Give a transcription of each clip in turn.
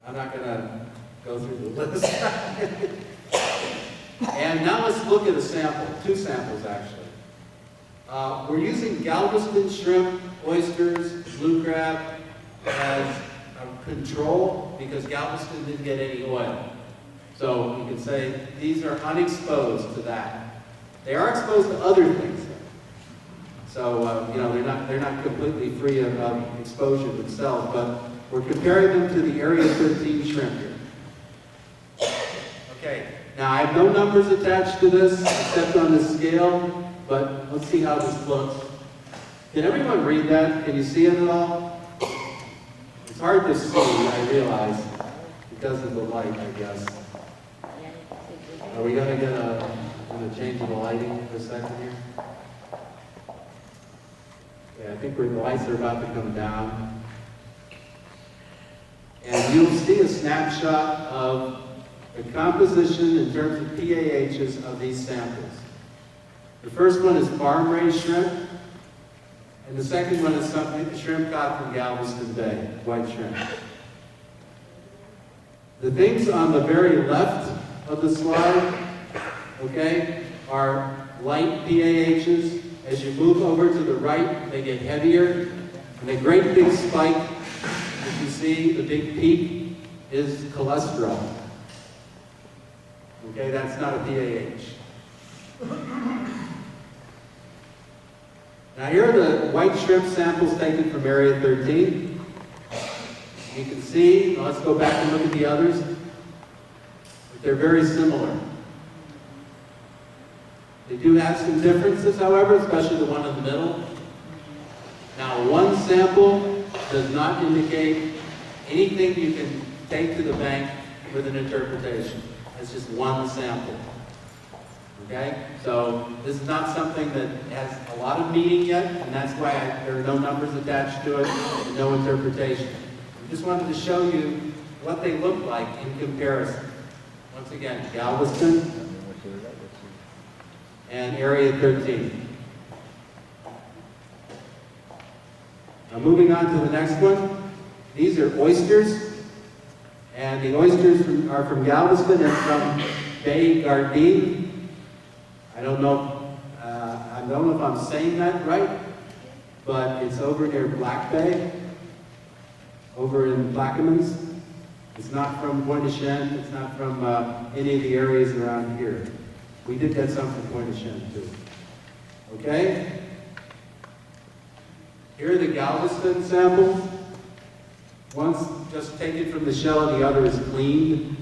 I'm not going to go through the list. And now let's look at a sample, two samples actually. We're using Galveston shrimp, oysters, blue crab as a control because Galveston didn't get any oil. So you can say these are unexposed to that. They are exposed to other things. So you know, they're not completely free of exposure themselves, but we're comparing them to the Area 13 shrimp here. Okay, now I have no numbers attached to this except on the scale, but let's see how this looks. Can everyone read that? Can you see it at all? It's hard to see, I realize, because of the light, I guess. Are we going to get a change of the lighting for a second here? Yeah, I think the lights are about to come down. And you'll see a snapshot of the composition in terms of PAHs of these samples. The first one is farm-raised shrimp, and the second one is a shrimp caught from Galveston Bay, white shrimp. The things on the very left of the slide, okay, are light PAHs. As you move over to the right, they get heavier, and the great big spike, as you see, the big peak, is cholesterol. Okay, that's not a PAH. Now here are the white shrimp samples taken from Area 13. You can see, let's go back and look at the others. They're very similar. They do have some differences, however, especially the one in the middle. Now, one sample does not indicate anything you can take to the bank with an interpretation. It's just one sample. Okay? So this is not something that has a lot of meaning yet, and that's why there are no numbers attached to it and no interpretation. I just wanted to show you what they look like in comparison. Once again, Galveston and Area 13. Now moving on to the next one. These are oysters, and the oysters are from Galveston and from Bay Gardine. I don't know if I'm saying that right, but it's over near Black Bay, over in Plaquemines. It's not from Pointe-aux-Chenes, it's not from any of the areas around here. We did get some from Pointe-aux-Chenes too. Okay? Here are the Galveston samples. One's just taken from the shell and the other is cleaned.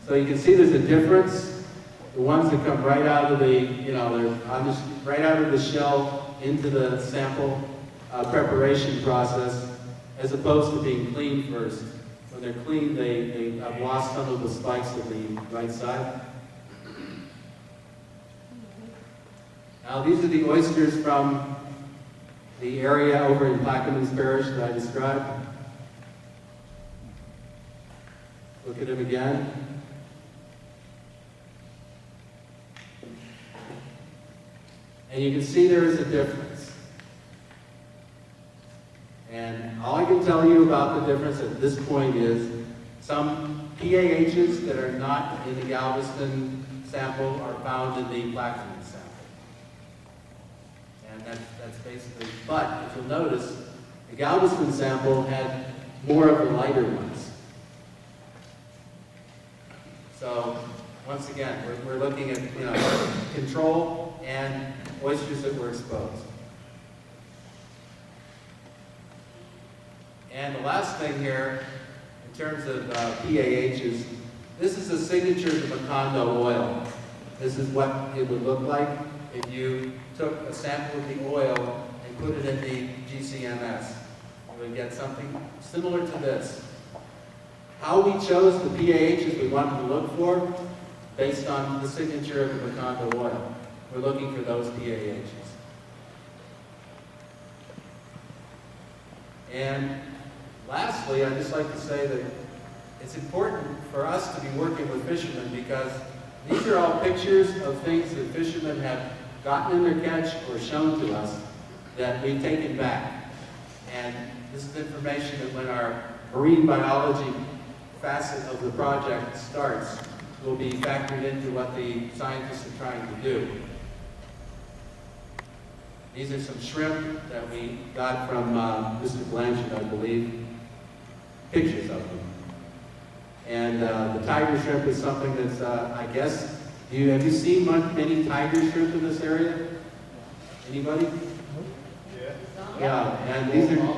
So you can see there's a difference. The ones that come right out of the, you know, they're on right out of the shell into the sample preparation process, as opposed to being cleaned first. When they're cleaned, they have lost some of the spikes of the right side. Now these are the oysters from the area over in Plaquemines Parish that I described. Look at them again. And you can see there is a difference. And all I can tell you about the difference at this point is some PAHs that are not in the Galveston sample are found in the Plaquemines sample. And that's basically, but if you'll notice, the Galveston sample had more of the lighter ones. So once again, we're looking at, you know, control and oysters that were exposed. And the last thing here, in terms of PAHs, this is a signature to Macondo oil. This is what it would look like if you took a sample of the oil and put it in the GCMS. You would get something similar to this. How we chose the PAHs we wanted to look for, based on the signature of the Macondo oil. We're looking for those PAHs. And lastly, I'd just like to say that it's important for us to be working with fishermen because these are all pictures of things that fishermen have gotten in their catch or shown to us that we've taken back. And this is information that when our marine biology facet of the project starts will be factored into what the scientists are trying to do. These are some shrimp that we got from Mr. Blanchard, I believe. Pictures of them. And the tiger shrimp is something that's, I guess, have you seen many tiger shrimp in this area? Anybody? Yeah. Yeah, and these are,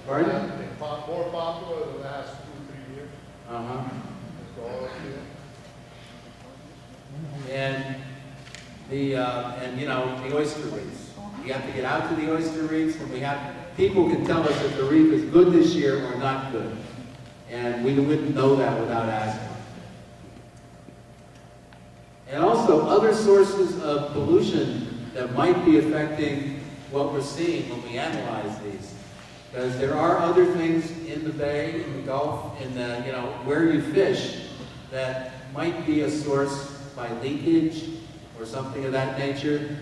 pardon? More popular in the last 2-3 years. Uh-huh. That's all I And the oyster reefs. You have to get out to the oyster reefs, and people can tell us if the reef is good this year or not good. And we wouldn't know that without asking. And also other sources of pollution that might be affecting what we're seeing when we analyze these. Because there are other things in the bay, in the Gulf, in the, where you fish that might be a source by leakage or something of that nature.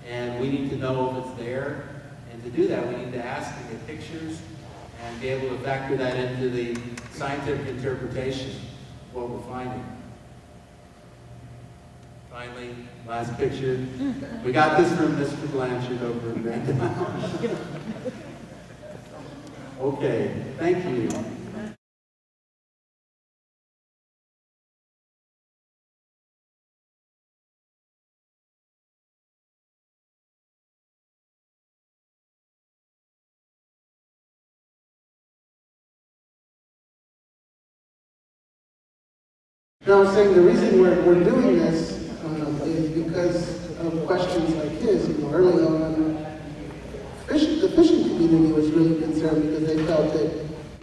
And we need to know if it's there. And to do that, we need to ask to get pictures and be able to factor that into the scientific interpretation of what we're finding. Finally, last picture. We got this from Mr. Blanchard over in Brandon. Okay, thank you. No, I'm saying the reason we're doing this is because of questions like his. Early on, the fishing community was really concerned because they felt that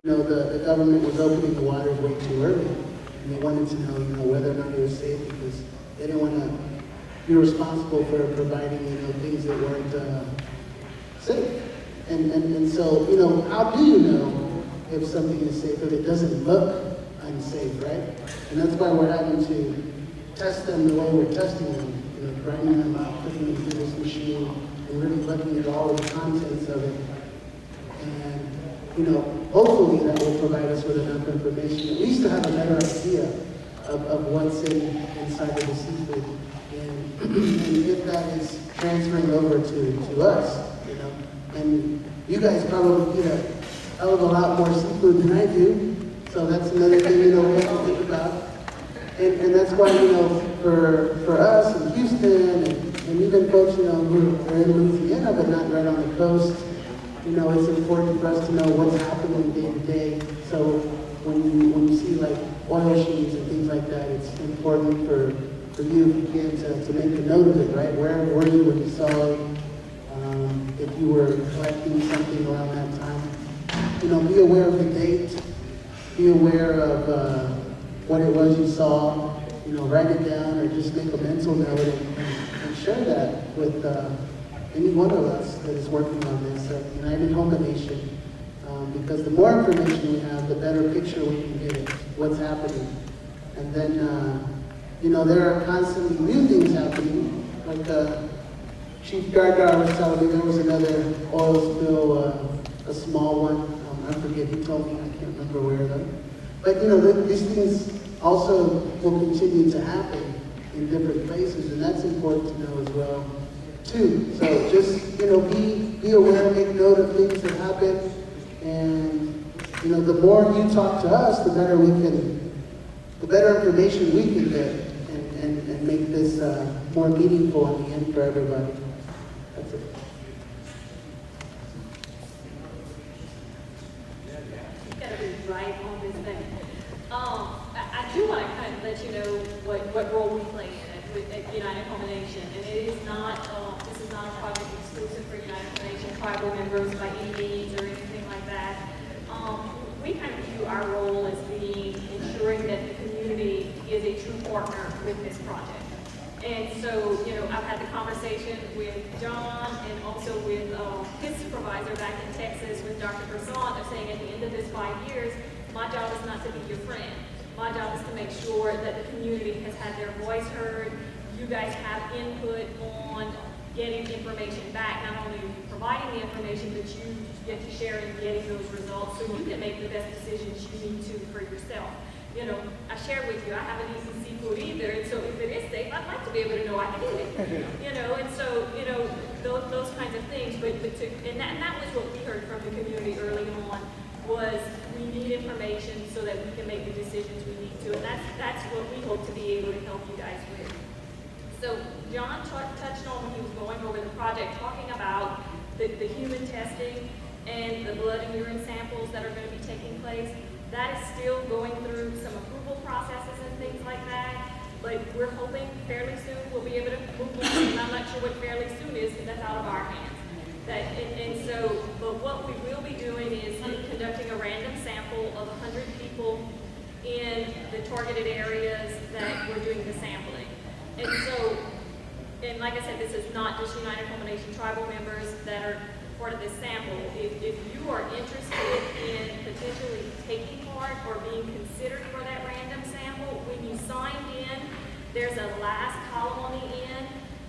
the government was opening the waters way too early, and they wanted to know whether or not it was safe because they didn't want to be responsible for providing things that weren't safe. And so how do you know if something is safe if it doesn't look unsafe, right? And that's why we're having to test them the way we're testing them, grinding them out, putting them through this machine, and really looking at all of the contents of it. And, hopefully that will provide us with enough information, at least to have a better idea of what's inside of the seafood. And if that is transferring over to us, and you guys probably eat a hell of a lot more seafood than I do. So that's another thing, we have to think about. And that's why, for us in Houston and even folks, who are in Louisiana but not right on the coast, it's important for us to know what's happening day to day. So when you see like oil sheets and things like that, it's important for you, if you can, to make a note of it, right? Where were you when you saw it? If you were collecting something around that time, be aware of the date. Be aware of what it was you saw, write it down or just make a mental note and share that with any one of us that is working on this at United Houma Nation. Because the more information we have, the better picture we can get of what's happening. And then, there are constantly new things happening. Like Chief Gardner was telling me there was another oil spill, a small one. I forget, he told me, I can't remember where though. But these things also will continue to happen in different places, and that's important to know as well, too. So just, be aware, make note of things that happen, and, the more you talk to us, the better information we can get and make this more meaningful in the end for everybody. That's it. Right on this thing. I do want to kind of let you know what role we play in it at United Houma Nation, and it is not this is not a project exclusive for United Houma Nation tribal members by any means or anything like that. We kind of view our role as being ensuring that the community is a true partner with this project. And so, I've had the conversation with John and also with his supervisor back in Texas with Dr. Brisson of saying at the end of this 5 years, my job is not to be your friend. My job is to make sure that the community has had their voice heard. You guys have input on getting information back, not only provide providing the information, but you get to share in getting those results so you can make the best decisions you need to for yourself. You know, I shared with you, I haven't eaten seafood either, and so if it is safe, I'd like to be able to know I can eat it. You know, and so, you know, those kinds of things, and that was what we heard from the community early on, was we need information so that we can make the decisions we need to, and that's what we hope to be able to help you guys with. So John touched on when he was going over the project, talking about the human testing and the blood and urine samples that are going to be taking place. That is still going through some approval processes and things like that, but we're hoping fairly soon we'll be able to move on, and I'm not sure what fairly soon is, because that's out of our hands. But what we will be doing is conducting a random sample of 100 people in the targeted areas that we're doing the sampling. And so, and like I said, this is not just United Houma Nation tribal members that are part of this sample. If you are interested in potentially taking part or being considered for that random sample, when you signed in, there's a last column on the end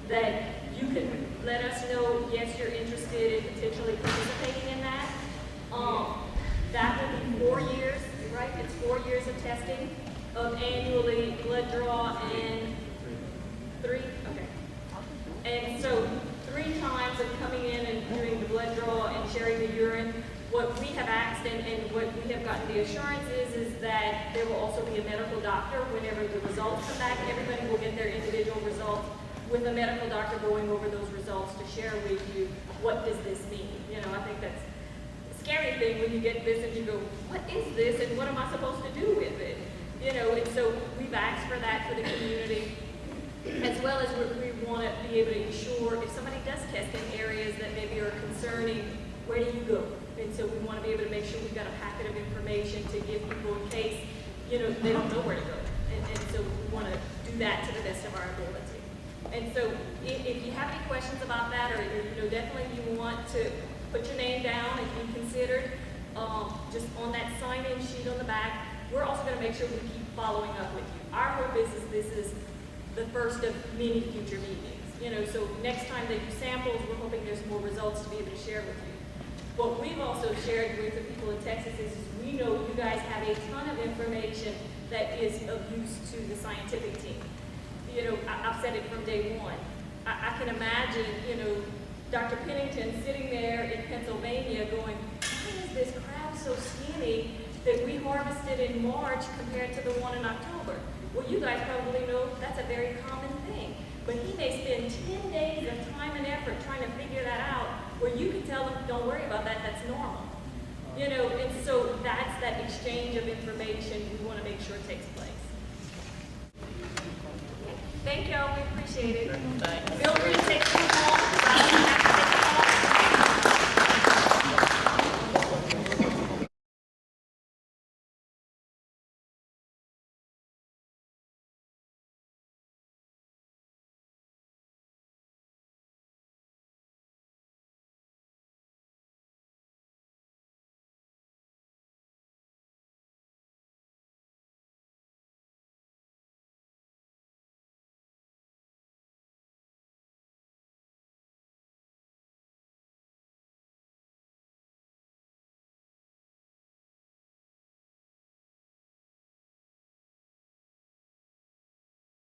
that you can let us know, yes, you're interested in potentially participating in that. That will be 4 years, right? It's 4 years of testing, of annually blood draw, and 3, okay. And so 3 times of coming in and doing the blood draw and sharing the urine. What we have asked and what we have gotten the assurance is that there will also be a medical doctor whenever the results come back. Everybody will get their individual results with a medical doctor going over those results to share with you, what does this mean? You know, I think that's a scary thing when you get this and you go, what is this and what am I supposed to do with it? You know, and so we've asked for that for the community, as well as we want to be able to ensure if somebody does test in areas that maybe are concerning, where do you go? And so we want to be able to make sure we've got a packet of information to give people in case, you know, they don't know where to go. And so we want to do that to the best of our ability. And so if you have any questions about that, or you know, definitely you want to put your name down and be considered, just on that sign-in sheet on the back. We're also going to make sure we keep following up with you. Our hope is this is the first of many future meetings. You know, so next time they do samples, we're hoping there's more results to be able to share with you. What we've also shared with the people in Texas is we know you guys have a ton of information that is of use to the scientific team. You know, I've said it from day one. I can imagine, you know, Dr. Pennington sitting there in Pennsylvania going, why is this crab so skinny that we harvested in March compared to the one in October? Well, you guys probably know that's a very common thing. But he may spend 10 days of time and effort trying to figure that out, where you can tell them, don't worry about that, that's normal. You know, and so that's that exchange of information we want to make sure takes place. Thank y'all, we appreciate it. Feel free